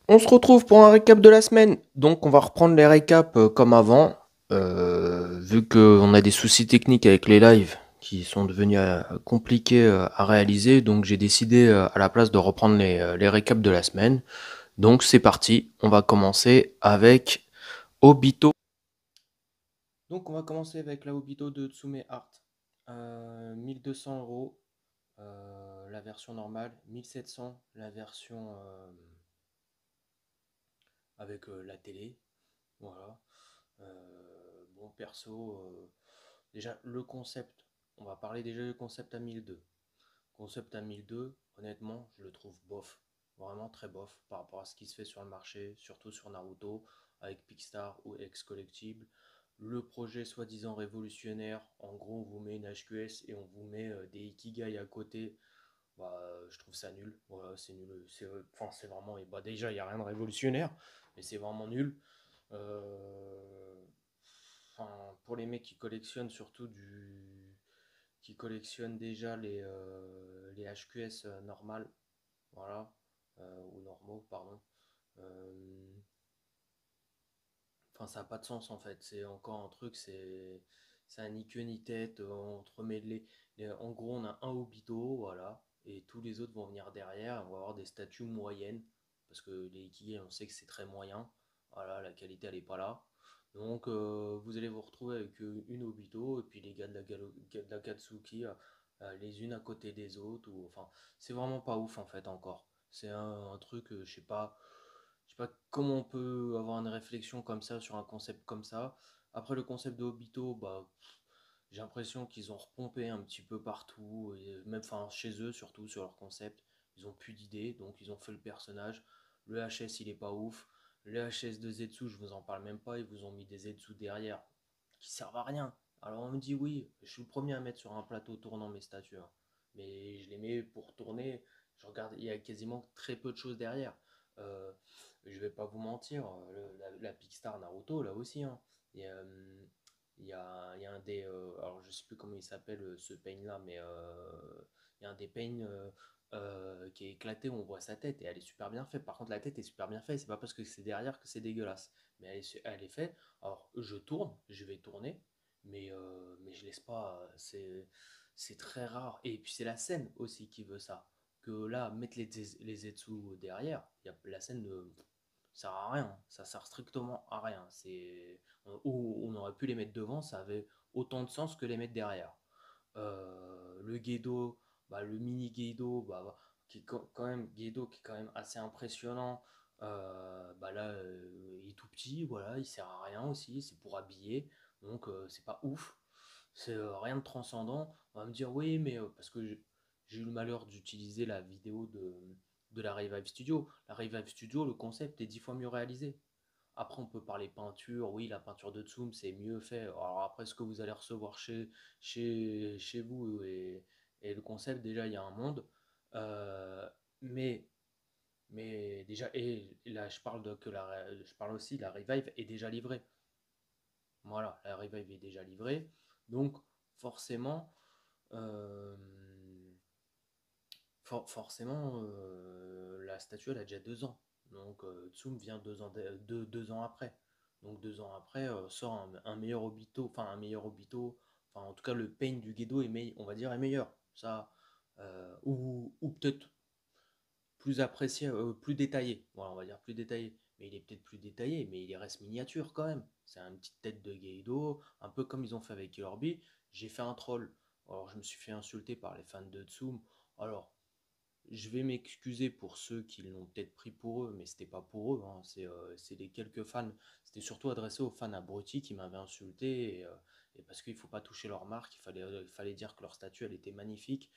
On se retrouve pour un récap de la semaine. Donc, on va reprendre les récaps comme avant. Vu qu'on a des soucis techniques avec les lives qui sont devenus compliqués à réaliser, donc j'ai décidé à la place de reprendre les récaps de la semaine. Donc, c'est parti. On va commencer avec Obito. Donc, on va commencer avec la Obito de Tsume Art. 1200 € la version normale, 1700 la version avec la télé. Voilà. Bon, perso, déjà le concept, on va parler déjà du concept à 1002. Concept à 1002, honnêtement, je le trouve bof. Vraiment très bof par rapport à ce qui se fait sur le marché, surtout sur Naruto, avec Picstar ou Ex-Collectible. Le projet soi-disant révolutionnaire, en gros, on vous met une HQS et on vous met des Ikigai à côté. Bah, je trouve ça nul. Voilà, c'est nul. Enfin, c'est vraiment. Et bah, déjà, il n'y a rien de révolutionnaire, mais c'est vraiment nul. Euh, Enfin, pour les mecs qui collectionnent surtout qui collectionnent déjà les HQS normales, voilà, ou normaux, pardon. Euh, Enfin, ça n'a pas de sens en fait. C'est encore un truc, c'est un ni queue ni tête. On te remet en gros, on a un Obito, voilà, et tous les autres vont venir derrière. On va avoir des statues moyennes parce que les Ikigai, on sait que c'est très moyen. Voilà, la qualité elle est pas là. Donc, vous allez vous retrouver avec une Obito et puis les gars de la Katsuki, les unes à côté des autres. Enfin, c'est vraiment pas ouf en fait encore. C'est un truc, je sais pas comment on peut avoir une réflexion comme ça sur un concept comme ça. Après le concept de Obito, bah, j'ai l'impression qu'ils ont repompé un petit peu partout, et même enfin, chez eux surtout sur leur concept. Ils ont plus d'idées, donc ils ont fait le personnage. Le HS il est pas ouf. Le HS de Zetsu, je vous en parle même pas, ils vous ont mis des Zetsu derrière qui servent à rien. Alors on me dit oui, je suis le premier à mettre sur un plateau tournant mes statues, hein. Mais je les mets pour tourner. Je regarde, il y a quasiment très peu de choses derrière. Euh, je vais pas vous mentir, la Pickstar Naruto, là aussi, hein, il y a, il y a un des. Alors, je sais plus comment il s'appelle ce pain là, mais il y a un des pains qui est éclaté où on voit sa tête et elle est super bien faite. Par contre, la tête est super bien faite, c'est pas parce que c'est derrière que c'est dégueulasse, mais elle est faite. Alors, je tourne, je vais tourner, mais je laisse pas. C'est très rare. Et puis, c'est la scène aussi qui veut ça. Que là, mettre les Zetsu derrière, la scène ne sert à rien. Ça sert strictement à rien. Ou on aurait pu les mettre devant, ça avait autant de sens que les mettre derrière. Le Gedo, bah, le mini Gedo, bah, qui est quand même Gedo qui est quand même assez impressionnant. Bah là, il est tout petit, voilà, il sert à rien aussi, c'est pour habiller, donc c'est pas ouf. C'est rien de transcendant. On va me dire oui, mais parce que j'ai eu le malheur d'utiliser la vidéo de la Revive Studio. La Revive Studio, le concept est 10 fois mieux réalisé. Après, on peut parler peinture. Oui, la peinture de Tsum, c'est mieux fait. Alors après, ce que vous allez recevoir chez vous et le concept, déjà, il y a un monde. Euh, mais, mais déjà, et là, je parle aussi, la Revive est déjà livrée. Voilà, la Revive est déjà livrée. Donc, forcément, euh, forcément, la statue, elle a déjà 2 ans. Donc, Tsum vient 2 ans, 2 ans après. Donc, 2 ans après, sort un meilleur Obito, enfin, un meilleur Obito. Enfin, en tout cas, le pain du Gedo on va dire, est meilleur. Ça, ou peut-être plus apprécié, plus détaillé. Voilà, on va dire plus détaillé. Mais il est peut-être plus détaillé, mais il reste miniature quand même. C'est une petite tête de Gedo, un peu comme ils ont fait avec Killer Bee. J'ai fait un troll. Alors, je me suis fait insulter par les fans de Tsum. Alors, je vais m'excuser pour ceux qui l'ont peut-être pris pour eux, mais c'était pas pour eux, hein. C'est les quelques fans. C'était surtout adressé aux fans abrutis qui m'avaient insulté. Et parce qu'il faut pas toucher leur marque, il fallait dire que leur statue elle était magnifique.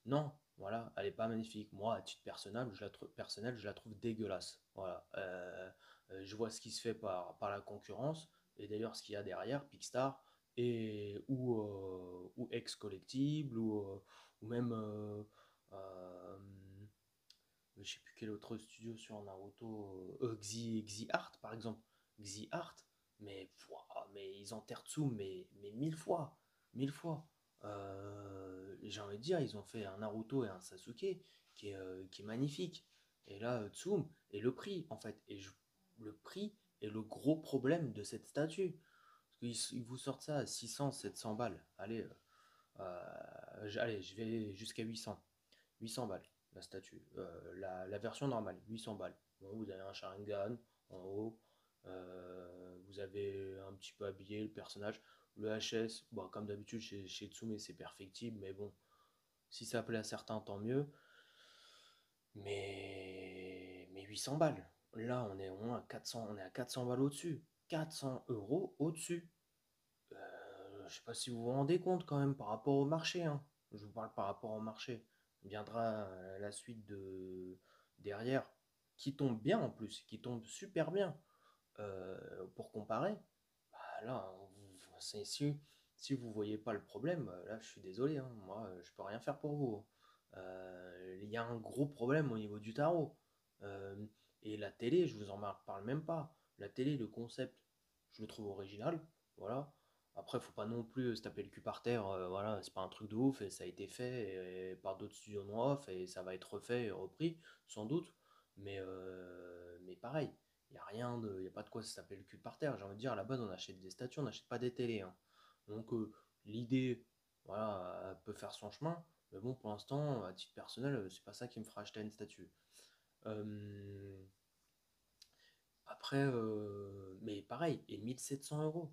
Non, voilà, elle est pas magnifique. Moi, à titre personnel, je la trouve dégueulasse. Voilà. Je vois ce qui se fait par la concurrence, et d'ailleurs ce qu'il y a derrière, Pickstar, ou Ex Collectible, ou même euh, je sais plus quel autre studio sur Naruto, Xi Art par exemple. Xi Art, mais ils enterrent dessous, mais 1000 fois, 1000 fois. J'ai envie de dire, ils ont fait un Naruto et un Sasuke qui est magnifique. Et là, Tsum, et le prix, en fait. Le prix est le gros problème de cette statue. Parce qu'ils vous sortent ça à 600, 700 balles. Allez, allez, je vais jusqu'à 800. 800 balles, la statue. La version normale, 800 balles. Bon, vous avez un Sharingan en haut. Vous avez un petit peu habillé le personnage. Le HS, bon, comme d'habitude chez Tsume, c'est perfectible, mais bon, si ça plaît à certains, tant mieux. Mais 800 balles. Là, on est au moins à 400, on est à 400 balles au-dessus. 400 € au-dessus. Je sais pas si vous vous rendez compte quand même par rapport au marché, hein. Je vous parle par rapport au marché. Viendra la suite de derrière, qui tombe bien en plus, qui tombe super bien. Pour comparer, bah là, si vous voyez pas le problème, là je suis désolé, hein, moi je peux rien faire pour vous. Il y a un gros problème au niveau du tarot. Euh, et la télé, je vous en parle même pas. La télé, le concept, je le trouve original. Voilà. Après, faut pas non plus se taper le cul par terre. Voilà, c'est pas un truc de ouf et ça a été fait par d'autres studios non off et ça va être refait et repris, sans doute. Mais pareil, y a pas de quoi se taper le cul par terre. J'ai envie de dire, à la base, on achète des statues, on n'achète pas des télés, hein. Donc, l'idée, voilà, elle peut faire son chemin. Mais bon, pour l'instant, à titre personnel, c'est pas ça qui me fera acheter une statue. Euh, Après, mais pareil, et 1700 €.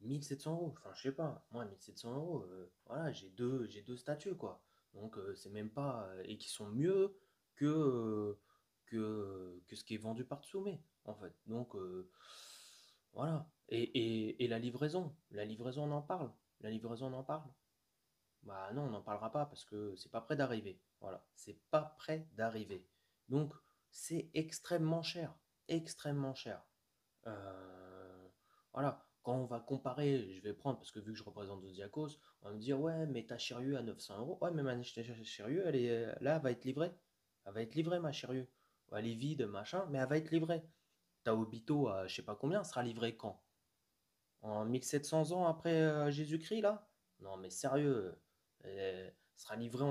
1700 €, enfin, je sais pas, moi, 1700 €, voilà, j'ai deux statues, quoi. Donc, c'est même pas. Et qui sont mieux que, que ce qui est vendu par Tsume, en fait. Donc, voilà. Et la livraison, on en parle. La livraison, on en parle. Bah non, on n'en parlera pas parce que c'est pas prêt d'arriver. Voilà, c'est pas prêt d'arriver. Donc, c'est extrêmement cher. Extrêmement cher. Voilà, quand on va comparer, je vais prendre, parce que vu que je représente Zodiacos, on va me dire, ouais, mais ta Shiryu à 900 €. Ouais, mais ma Shiryu, là, elle va être livrée. Elle va être livrée, ma Shiryu. Ouais, elle est vide, machin, mais elle va être livrée. Ta Obito à je sais pas combien, sera livrée quand? En 1700 ans après Jésus-Christ, là? Non, mais sérieux, elle sera livrée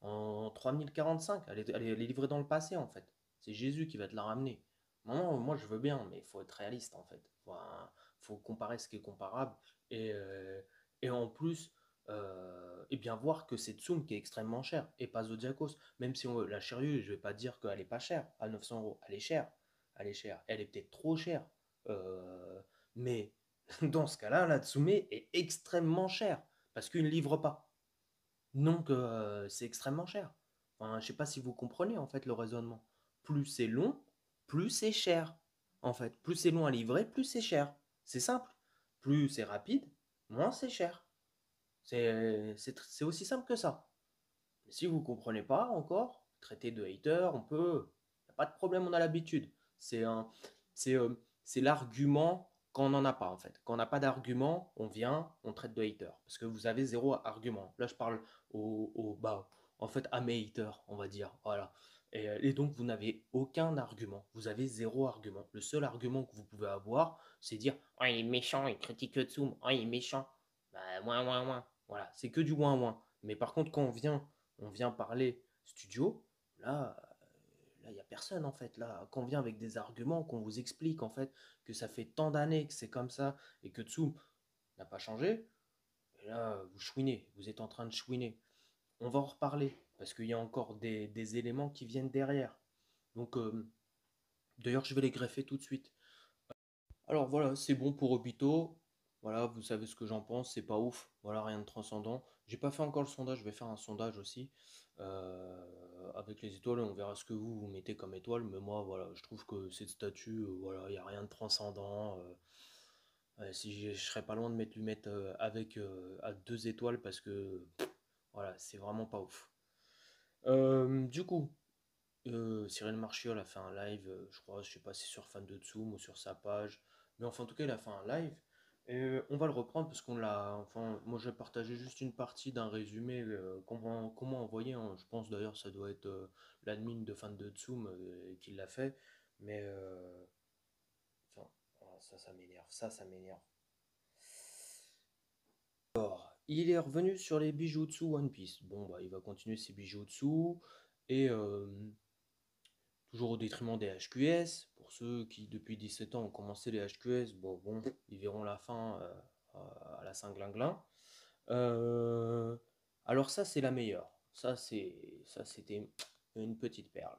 en 3045. Elle est livrée dans le passé, en fait. C'est Jésus qui va te la ramener. Moi, je veux bien, mais il faut être réaliste, en fait. Faut comparer ce qui est comparable. Et, euh, et en plus, et bien voir que c'est Tsum qui est extrêmement cher, et pas Zodiacos. Même si la Shiryu, je vais pas dire qu'elle est pas chère, à 900 €. Elle est chère. Elle est chère. Elle est peut-être trop chère. Mais dans ce cas-là, la Tsume est extrêmement cher parce qu'il ne livre pas. Donc, c'est extrêmement cher. Enfin, je ne sais pas si vous comprenez en fait le raisonnement. Plus c'est long, plus c'est cher. En fait, plus c'est long à livrer, plus c'est cher. C'est simple. Plus c'est rapide, moins c'est cher. C'est aussi simple que ça. Mais si vous ne comprenez pas encore, traiter de hater, on peut. Il n'y a pas de problème, on a l'habitude. C'est un, c'est l'argument quand on n'en a pas en fait. Quand on n'a pas d'argument, on vient, on traite de hater. Parce que vous avez zéro argument. Là, je parle bah, en fait, à mes haters, on va dire. Voilà. Et donc, vous n'avez aucun argument. Vous avez zéro argument. Le seul argument que vous pouvez avoir, c'est dire oh, il est méchant, il critique Tsum. Oh, il est méchant. Bah, ouin, ouin, ouin. Voilà, c'est que du ouin, ouin. Mais par contre, quand on vient parler studio, là, il n'y a personne en fait. Là, quand on vient avec des arguments, qu'on vous explique en fait que ça fait tant d'années que c'est comme ça et que Tsum n'a pas changé, et là, vous chouinez, vous êtes en train de chouiner. On va en reparler parce qu'il y a encore des éléments qui viennent derrière. Donc, d'ailleurs, je vais les greffer tout de suite. Alors voilà, c'est bon pour Obito. Voilà, vous savez ce que j'en pense, c'est pas ouf. Voilà, rien de transcendant. J'ai pas fait encore le sondage, je vais faire un sondage aussi avec les étoiles. On verra ce que vous mettez comme étoile. Mais moi, voilà, je trouve que cette statue, voilà, il n'y a rien de transcendant. Si je serais pas loin de lui mettre avec à 2 étoiles parce que voilà, c'est vraiment pas ouf. Du coup, Cyril Marchiol a fait un live, je crois, je sais pas si sur Fan de Tsum ou sur sa page, mais enfin en tout cas il a fait un live. Et on va le reprendre parce qu'on l'a. Enfin, moi j'ai partagé juste une partie d'un résumé comment envoyer, hein. Je pense d'ailleurs ça doit être l'admin de Fan de Tsum qui l'a fait. Mais enfin, voilà, ça m'énerve, ça m'énerve. Il est revenu sur les bijoutsu One Piece. Bon bah il va continuer ses bijoutsu et toujours au détriment des HQS. Pour ceux qui, depuis 17 ans, ont commencé les HQS, bon, ils verront la fin à la Saint-Glinglin. Euh, alors ça, c'est la meilleure. Ça, c'était une petite perle.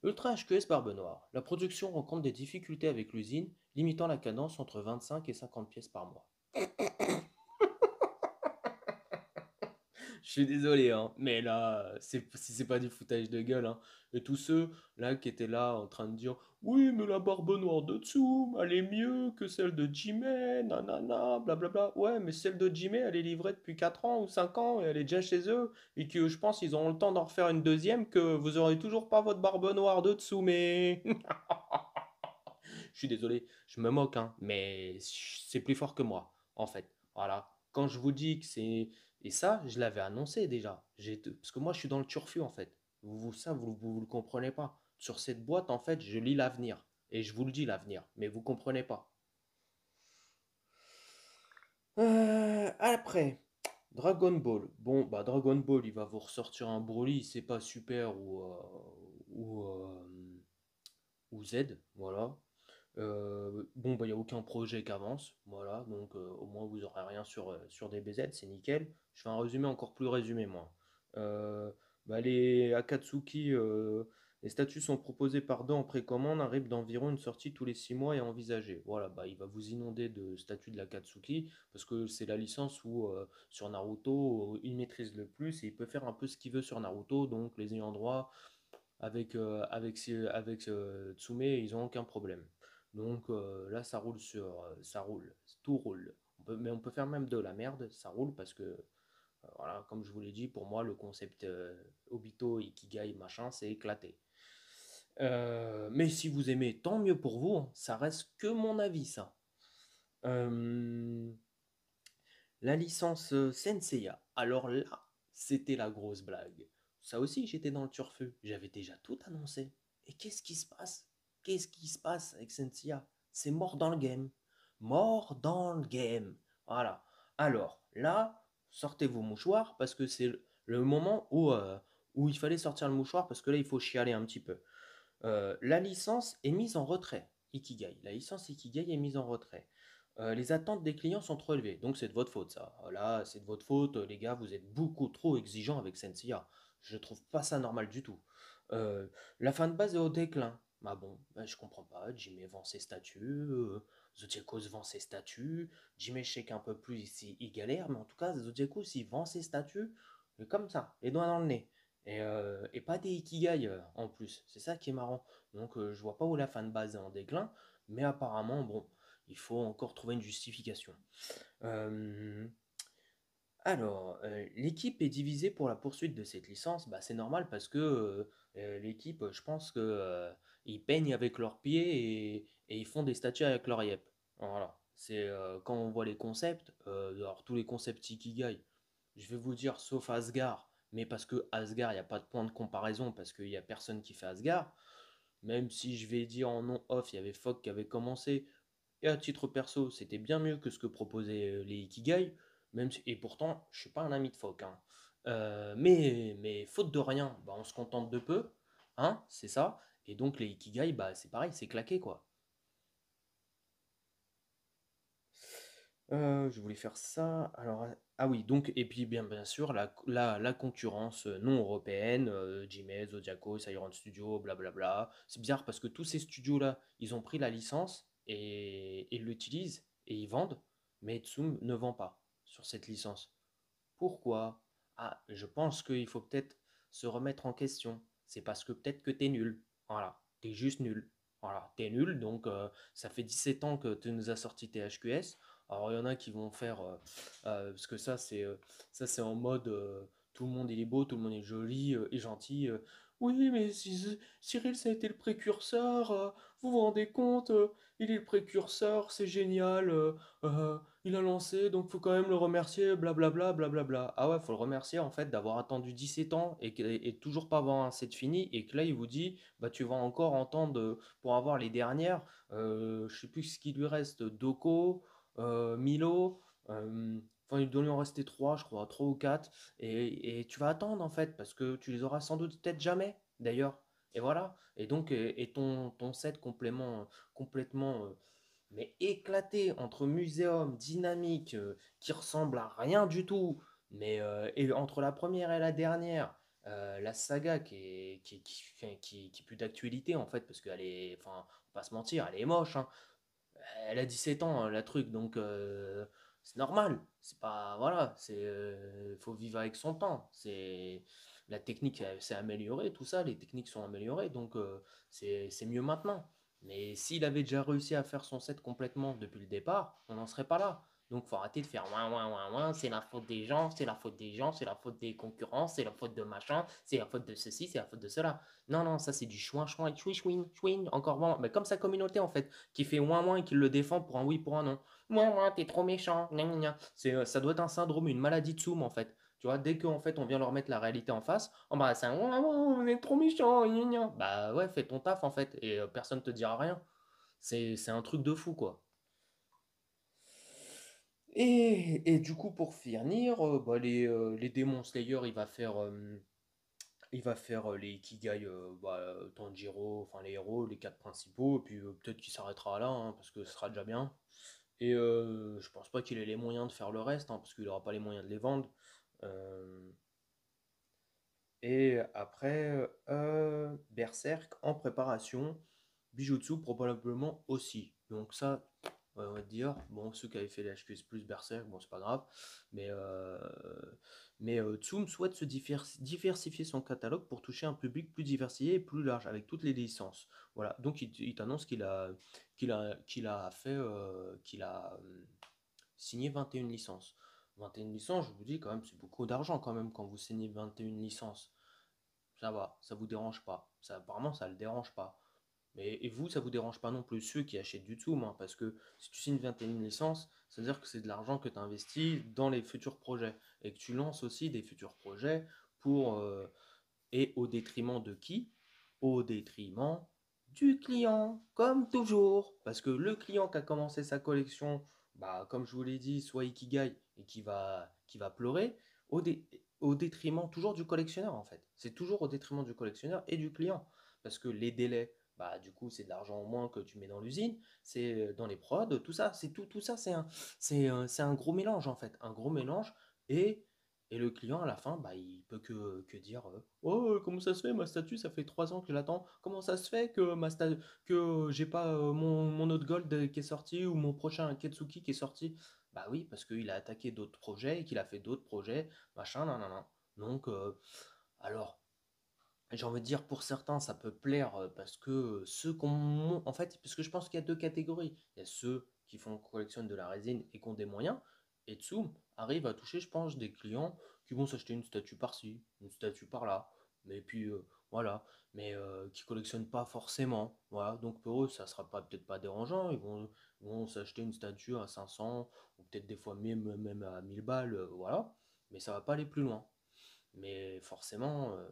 Ultra HQS Barbe Noire. La production rencontre des difficultés avec l'usine, limitant la cadence entre 25 et 50 pièces par mois. Je suis désolé, hein, mais là, si c'est pas du foutage de gueule, hein. Et tous ceux là qui étaient là en train de dire oui, mais la barbe noire de Tsum, elle est mieux que celle de Jimé, nanana, blablabla. Ouais, mais celle de Jimé, elle est livrée depuis 4 ans ou 5 ans et elle est déjà chez eux. Et que je pense qu'ils auront le temps d'en refaire une deuxième, que vous aurez toujours pas votre barbe noire de Tsume. Je suis désolé, je me moque, hein, mais c'est plus fort que moi, en fait. Voilà. Quand je vous dis que c'est... Et ça, je l'avais annoncé déjà. Parce que moi, je suis dans le turfu, en fait. Ça, vous le comprenez pas. Sur cette boîte, en fait, je lis l'avenir. Et je vous le dis, l'avenir. Mais vous comprenez pas. Après, Dragon Ball. Bon, bah Dragon Ball, il va vous ressortir un Broly, c'est pas super ou Z, voilà. Bon, bah, il n'y a aucun projet qui avance, voilà, donc au moins vous n'aurez rien sur DBZ, c'est nickel. Je fais un résumé encore plus résumé, moi. Euh, Bah, les Akatsuki, les statuts sont proposés par deux en précommande, un rythme d'environ une sortie tous les 6 mois est envisagé. Voilà, bah, il va vous inonder de statuts de l'Akatsuki, parce que c'est la licence où sur Naruto, il maîtrise le plus et il peut faire un peu ce qu'il veut sur Naruto, donc les ayants droit avec Tsume, ils n'ont aucun problème. Donc là, ça roule ça roule, tout roule. Mais on peut faire même de la merde, ça roule parce que, voilà, comme je vous l'ai dit, pour moi, le concept Obito, Ikigai, machin, c'est éclaté. Mais si vous aimez, tant mieux pour vous, hein. Ça reste que mon avis, ça. Euh, la licence Senseiya. Alors là, c'était la grosse blague. Ça aussi, j'étais dans le turfu. J'avais déjà tout annoncé. Et qu'est-ce qui se passe? Qu'est-ce qui se passe avec Senseiya? C'est mort dans le game. Mort dans le game. Voilà. Alors là, sortez vos mouchoirs parce que c'est le moment où il fallait sortir le mouchoir parce que là, il faut chialer un petit peu. La licence est mise en retrait. Ikigai. La licence Ikigai est mise en retrait. Les attentes des clients sont trop élevées. Donc c'est de votre faute ça. Là, c'est de votre faute, les gars, vous êtes beaucoup trop exigeants avec Senseiya. Je trouve pas ça normal du tout. Euh, la fin de base est au déclin. Ah bon, ben, je comprends pas. Jimmy vend ses statuts, Zodiacos vend ses statuts, Jimmy shake un peu plus ici, il galère, mais en tout cas, Zodiacos il vend ses statuts comme ça, les doigts dans le nez. Et pas des Ikigai en plus. C'est ça qui est marrant. Donc je vois pas où la fin de base est en déclin, mais apparemment, bon, il faut encore trouver une justification. Euh, l'équipe est divisée pour la poursuite de cette licence. Bah, c'est normal parce que l'équipe, je pense que ils peignent avec leurs pieds et ils font des statues avec leur yep. Voilà. C'est quand on voit les concepts, alors tous les concepts Ikigai, je vais vous dire sauf Asgard, mais parce que Asgard, il n'y a pas de point de comparaison parce qu'il n'y a personne qui fait Asgard. Même si je vais dire en non off, il y avait Fogg qui avait commencé. Et à titre perso, c'était bien mieux que ce que proposaient les Ikigai. Et pourtant, je suis pas un ami de Fogg, hein. Mais faute de rien, bah, on se contente de peu. Hein, c'est ça. Et donc les Ikigai, bah, c'est pareil, c'est claqué quoi. Je voulais faire ça. Alors, ah oui, donc, et puis bien sûr, la concurrence non européenne, Gmez, Zodiaco, Iron Studio, blablabla. C'est bizarre parce que tous ces studios-là, ils ont pris la licence et ils l'utilisent et ils vendent, mais Tsum ne vend pas sur cette licence. Pourquoi? Ah, je pense qu'il faut peut-être se remettre en question. C'est parce que peut-être que t'es nul. Voilà, t'es juste nul. Voilà, t'es nul, donc ça fait 17 ans que tu nous as sorti tes HQS. Alors il y en a qui vont faire, parce que ça c'est en mode tout le monde il est beau, tout le monde est joli et gentil. Oui, mais Cyril ça a été le précurseur, vous vous rendez compte, il est le précurseur, c'est génial. Il a lancé, donc faut quand même le remercier, blablabla, blablabla. Ah ouais, faut le remercier en fait d'avoir attendu 17 ans et toujours pas avoir un set fini et que là il vous dit, bah tu vas encore entendre pour avoir les dernières, je sais plus ce qu'il lui reste, Doko, Milo, enfin il doit lui en rester 3 je crois, 3 ou 4 et tu vas attendre en fait parce que tu les auras sans doute peut-être jamais d'ailleurs. Et voilà. Et donc, et ton set complètement mais éclaté entre muséum, dynamique, qui ressemble à rien du tout, et entre la première et la dernière, la saga qui est plus d'actualité en fait, parce qu'elle est, enfin, on va pas se mentir, elle est moche, hein. Elle a 17 ans, la truc, donc c'est normal. C'est pas, voilà, faut vivre avec son temps. La technique s'est améliorée, tout ça, les techniques sont améliorées, donc c'est mieux maintenant. Mais s'il avait déjà réussi à faire son set complètement depuis le départ, on n'en serait pas là. Donc faut arrêter de faire ouin ouin ouin ouin, c'est la faute des gens, c'est la faute des gens, c'est la faute des concurrents, c'est la faute de machin, c'est la faute de ceci, c'est la faute de cela. Non, non, ça c'est du chouin chouin, chouin chouin, chouin, encore vraiment, mais comme sa communauté en fait qui fait ouin ouin et qui le défend pour un oui, pour un non. Ouin ouin, t'es trop méchant. Gna, gna, gna. Ça doit être un syndrome, une maladie de Zoom en fait. Tu vois, dès qu'en fait on vient leur mettre la réalité en face, oh bah c'est un ouin ouin, on est trop méchant. Gna, gna. Bah ouais, fais ton taf en fait et personne te dira rien. C'est un truc de fou quoi. Et du coup, pour finir, bah, les Demon Slayer, il va faire les Ikigai, bah, Tanjiro, enfin les héros, les quatre principaux, et puis peut-être qu'il s'arrêtera là, hein, parce que ce sera déjà bien. Et je pense pas qu'il ait les moyens de faire le reste, hein, parce qu'il aura pas les moyens de les vendre. Euh, et après, Berserk en préparation, Bijutsu probablement aussi. Donc ça, ouais, on va te dire, bon, ceux qui avaient fait les HQS plus Berserk, bon, c'est pas grave. Mais, euh, mais Tsum souhaite diversifier son catalogue pour toucher un public plus diversifié et plus large, avec toutes les licences. Voilà, donc il t'annonce qu'il a signé 21 licences. 21 licences, je vous dis quand même, c'est beaucoup d'argent quand même quand vous signez 21 licences. Ça va, ça vous dérange pas. Ça, apparemment, ça le dérange pas. Mais, et vous, ça vous dérange pas non plus ceux qui achètent du Zoom, hein, parce que si tu signes 21 licences, ça veut dire que c'est de l'argent que tu investis dans les futurs projets et que tu lances aussi des futurs projets pour et au détriment de qui? Au détriment du client, comme toujours. Parce que le client qui a commencé sa collection, bah, comme je vous l'ai dit, soit Ikigai et qui va pleurer, au, dé- au détriment toujours du collectionneur en fait. C'est toujours au détriment du collectionneur et du client. Parce que les délais, bah, du coup, c'est de l'argent en moins que tu mets dans l'usine, c'est dans les prods, tout ça, tout ça, c'est un gros mélange en fait. Un gros mélange et et le client, à la fin, bah, il peut que dire oh, comment ça se fait, ma statue, ça fait 3 ans que je l'attends. Comment ça se fait que j'ai pas mon autre gold qui est sorti ou mon prochain Ketsuki qui est sorti? Bah oui, parce qu'il a attaqué d'autres projets et qu'il a fait d'autres projets, machin, nan, nan, nan. Donc, alors, j'ai envie de dire, pour certains, ça peut plaire parce que ceux qu'on. En fait, parce que je pense qu'il y a deux catégories. Il y a ceux qui font collectionnent de la résine et qui ont des moyens. Et Tsum arrive à toucher, je pense, des clients qui vont s'acheter une statue par-ci, une statue par-là. Mais puis, voilà. Mais qui collectionnent pas forcément. Voilà. Donc pour eux, ça sera peut-être pas dérangeant. Ils vont s'acheter une statue à 500, ou peut-être des fois même à 1000 balles. Voilà. Mais ça va pas aller plus loin. Mais forcément. Euh,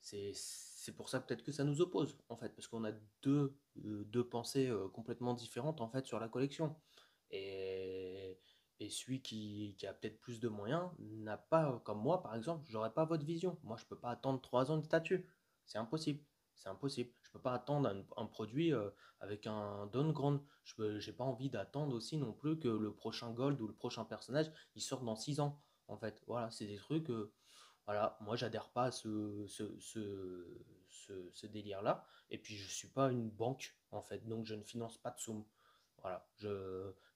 c'est pour ça peut-être que ça nous oppose, en fait, parce qu'on a deux pensées complètement différentes, en fait, sur la collection. Et, et celui qui a peut-être plus de moyens n'a pas, comme moi, par exemple, j'aurais pas votre vision. Moi, je peux pas attendre 3 ans de statut. C'est impossible. C'est impossible. Je peux pas attendre un produit avec un downgrade. J'ai pas envie d'attendre aussi non plus que le prochain Gold ou le prochain personnage, il sorte dans 6 ans. En fait, voilà, c'est des trucs. Voilà, moi j'adhère pas à ce délire-là. Et puis je suis pas une banque en fait, donc je ne finance pas Tsum. Voilà, il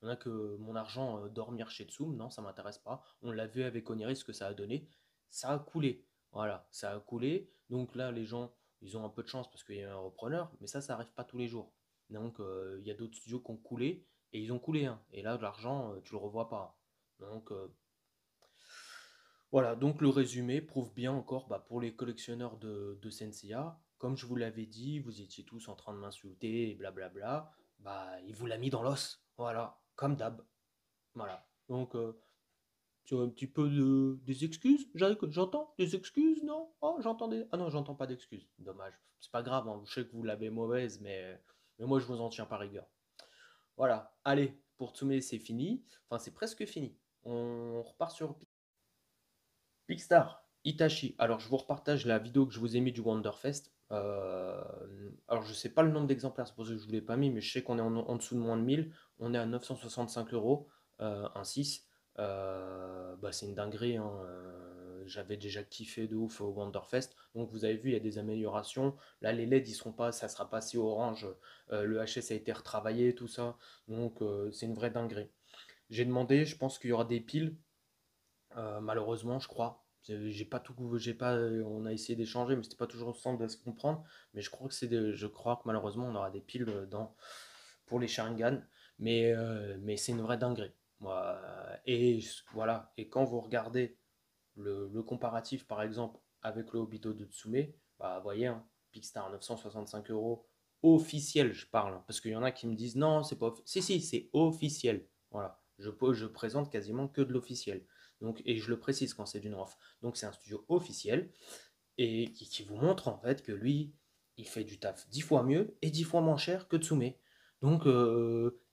y en a que mon argent dormir chez Tsum, non, ça m'intéresse pas. On l'a vu avec Oniris ce que ça a donné. Ça a coulé. Voilà, ça a coulé. Donc là, les gens, ils ont un peu de chance parce qu'il y a un repreneur, mais ça arrive pas tous les jours. Donc il y a d'autres studios qui ont coulé et ils ont coulé, hein. Et là, l'argent, tu le revois pas. Donc voilà, donc le résumé prouve bien encore bah, pour les collectionneurs de Senseiya, comme je vous l'avais dit, vous étiez tous en train de m'insulter et blablabla, bah il vous l'a mis dans l'os, voilà, comme d'hab, voilà. Donc tu as un petit peu des excuses, j'entends des excuses, non? Oh, j'entends des... Ah non, j'entends pas d'excuses, dommage. C'est pas grave, hein, je sais que vous l'avez mauvaise, mais moi je vous en tiens par rigueur. Voilà, allez, pour Tsume c'est fini, enfin c'est presque fini. On repart sur Picstar. Itachi. Alors, je vous repartage la vidéo que je vous ai mis du Wonderfest. Alors, je sais pas le nombre d'exemplaires, c'est pour ça que je vous l'ai pas mis, mais je sais qu'on est en dessous de moins de 1000. On est à 965 euros, un 6. Bah, c'est une dinguerie, hein. J'avais déjà kiffé de ouf au Wonderfest. Donc, vous avez vu, il y a des améliorations. Là, les LED, ils seront pas, ça sera passé orange. Le HS a été retravaillé, tout ça. Donc, c'est une vraie dinguerie. J'ai demandé, je pense qu'il y aura des piles. Malheureusement, je crois. J'ai pas tout, j'ai pas, on a essayé d'échanger, mais c'était pas toujours simple de se comprendre. Mais je crois que malheureusement, on aura des piles pour les Sharingan. Mais c'est une vraie dinguerie. Voilà. Et quand vous regardez le comparatif, par exemple, avec le Obito de Tsume, bah, vous voyez, hein, Pickstar 965 euros officiel, je parle, hein, parce qu'il y en a qui me disent non, c'est pas si, si, c'est officiel. Voilà, je présente quasiment que de l'officiel. Donc, et je le précise quand c'est d'une off. Donc, c'est un studio officiel et qui vous montre en fait que lui, il fait du taf 10 fois mieux et 10 fois moins cher que Tsume. Donc,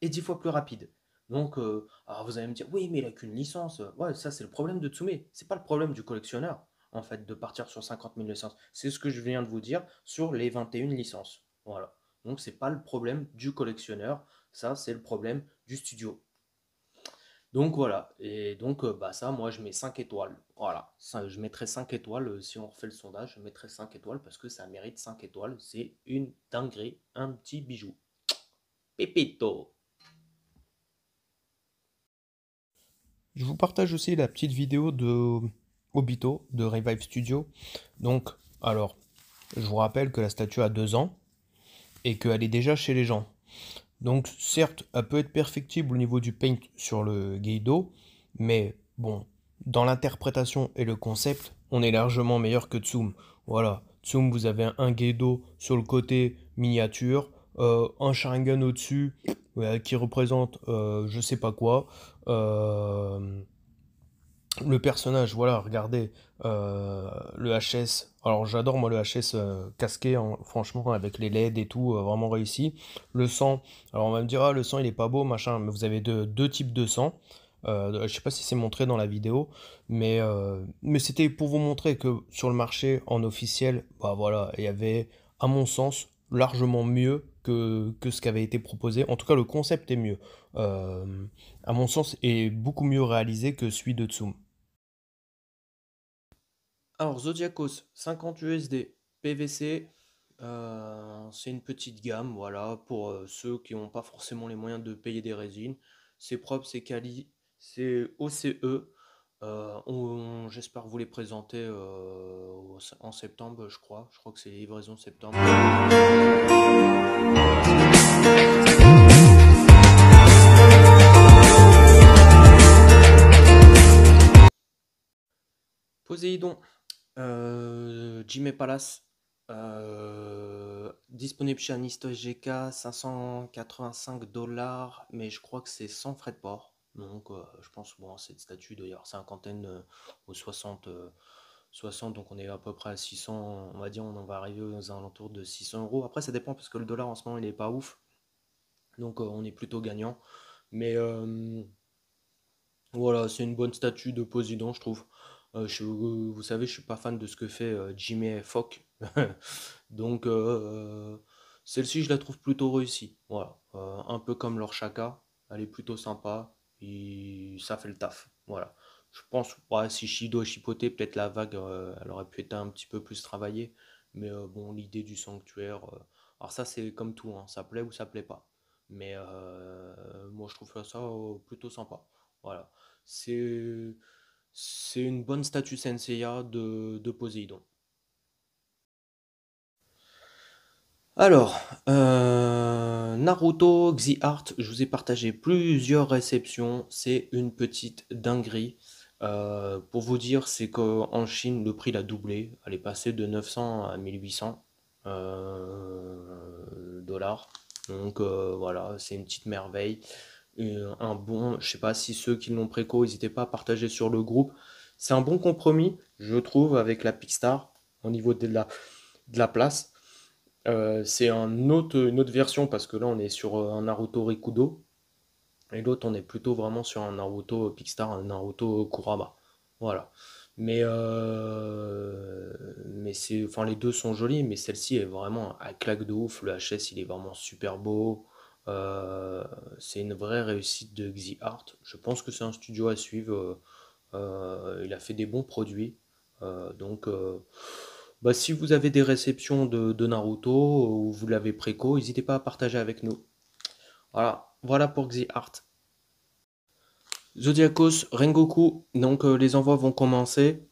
et 10 fois plus rapide. Donc, alors vous allez me dire, oui, mais il a qu'une licence. Ouais, ça, c'est le problème de Tsume. C'est pas le problème du collectionneur, en fait, de partir sur 50 000 licences. C'est ce que je viens de vous dire sur les 21 licences. Voilà. Donc, c'est pas le problème du collectionneur. Ça, c'est le problème du studio. Donc voilà, et donc bah ça, moi je mets 5 étoiles. Voilà, ça, je mettrai 5 étoiles si on refait le sondage, je mettrai 5 étoiles parce que ça mérite 5 étoiles. C'est une dinguerie, un petit bijou. Pépito. Je vous partage aussi la petite vidéo de Obito de Revive Studio. Donc, alors, je vous rappelle que la statue a 2 ans et qu'elle est déjà chez les gens. Donc, certes, elle peut être perfectible au niveau du paint sur le Geido, mais bon, dans l'interprétation et le concept, on est largement meilleur que Tsum. Voilà, Tsum, vous avez un Geido sur le côté miniature, un Sharingan au-dessus qui représente je sais pas quoi. Euh, le personnage, voilà, regardez, le HS. Alors j'adore moi le HS casqué, hein, franchement, avec les LED et tout, vraiment réussi. Le sang, alors on va me dire, ah, le sang il est pas beau, machin, mais vous avez deux types de sang. Je sais pas si c'est montré dans la vidéo, mais c'était pour vous montrer que sur le marché en officiel, bah voilà, il y avait, à mon sens, largement mieux que ce qui avait été proposé. En tout cas, le concept est mieux. Euh, à mon sens, est beaucoup mieux réalisé que celui de Tsum. Alors Zodiacos, 50 USD, PVC, c'est une petite gamme, voilà, pour ceux qui n'ont pas forcément les moyens de payer des résines. C'est propre, c'est quali, c'est OCE. J'espère vous les présenter en septembre, je crois. Je crois que c'est les livraisons septembre. Voilà, c'est une petite gamme, c'est sympa. Poséidon, Jimmy Palace, disponible chez Anisto GK, 585 $, mais je crois que c'est sans frais de port. Donc je pense, bon, cette statue doit y avoir cinquantaine ou 60, donc on est à peu près à 600, on va dire, on va arriver aux alentours de 600 euros. Après, ça dépend parce que le dollar en ce moment il est pas ouf, donc on est plutôt gagnant. Mais voilà, c'est une bonne statue de Poséidon, je trouve. Vous savez, je suis pas fan de ce que fait Jimmy Fock. Donc, celle-ci, je la trouve plutôt réussie. Voilà. Un peu comme leur Shaka. Elle est plutôt sympa. Et ça fait le taf. Voilà. Je pense, ouais, si Shido a chipoté, peut-être la vague, elle aurait pu être un petit peu plus travaillée. Mais bon, l'idée du sanctuaire. Alors, ça, c'est comme tout, hein, ça plaît ou ça plaît pas. Mais moi, je trouve ça plutôt sympa. Voilà. C'est c'est une bonne statue Senseiya de Poséidon. Alors, Naruto Art, je vous ai partagé plusieurs réceptions. C'est une petite dinguerie. Pour vous dire, c'est qu'en Chine, le prix l'a doublé. Elle est passée de 900 à 1800 dollars. Donc voilà, c'est une petite merveille. Un bon, je sais pas si ceux qui l'ont préco, n'hésitez pas à partager sur le groupe. C'est un bon compromis, je trouve, avec la Pixstar au niveau de la place. C'est une autre version parce que là on est sur un Naruto Rikudo et l'autre on est plutôt vraiment sur un Naruto Pixstar, un Naruto Kurama. Voilà. Mais c'est, enfin, les deux sont jolis, mais celle-ci est vraiment à claque de ouf. Le HS, il est vraiment super beau. Euh, c'est une vraie réussite de Art. Je pense que c'est un studio à suivre. Il a fait des bons produits. Bah, si vous avez des réceptions de Naruto ou vous l'avez préco, n'hésitez pas à partager avec nous. Voilà, voilà pour Art. Zodiacos, Rengoku, donc les envois vont commencer.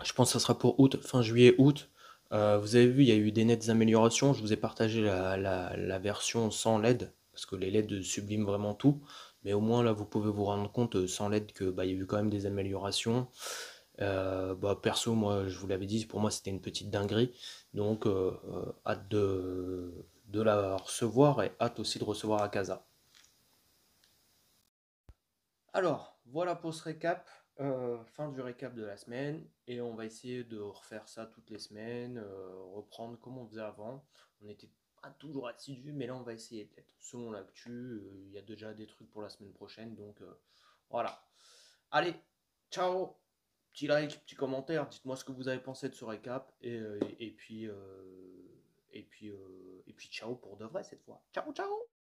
Je pense que ça sera pour août, fin juillet, août. Vous avez vu, il y a eu des nettes améliorations. Je vous ai partagé la version sans LED, parce que les LED subliment vraiment tout. Mais au moins là, vous pouvez vous rendre compte sans LED que bah, il y a eu quand même des améliorations. Bah, perso, moi, je vous l'avais dit, pour moi c'était une petite dinguerie. Donc, hâte de la recevoir et hâte aussi de recevoir Akaza. Alors, voilà pour ce récap. Fin du récap de la semaine. Et on va essayer de refaire ça toutes les semaines, reprendre comme on faisait avant. On n'était pas toujours assidus, mais là on va essayer d'être. Selon l'actu, il y a déjà des trucs pour la semaine prochaine. Donc voilà. Allez, ciao! Petit like, petit commentaire, dites-moi ce que vous avez pensé de ce récap. Et puis ciao pour de vrai cette fois. Ciao, ciao!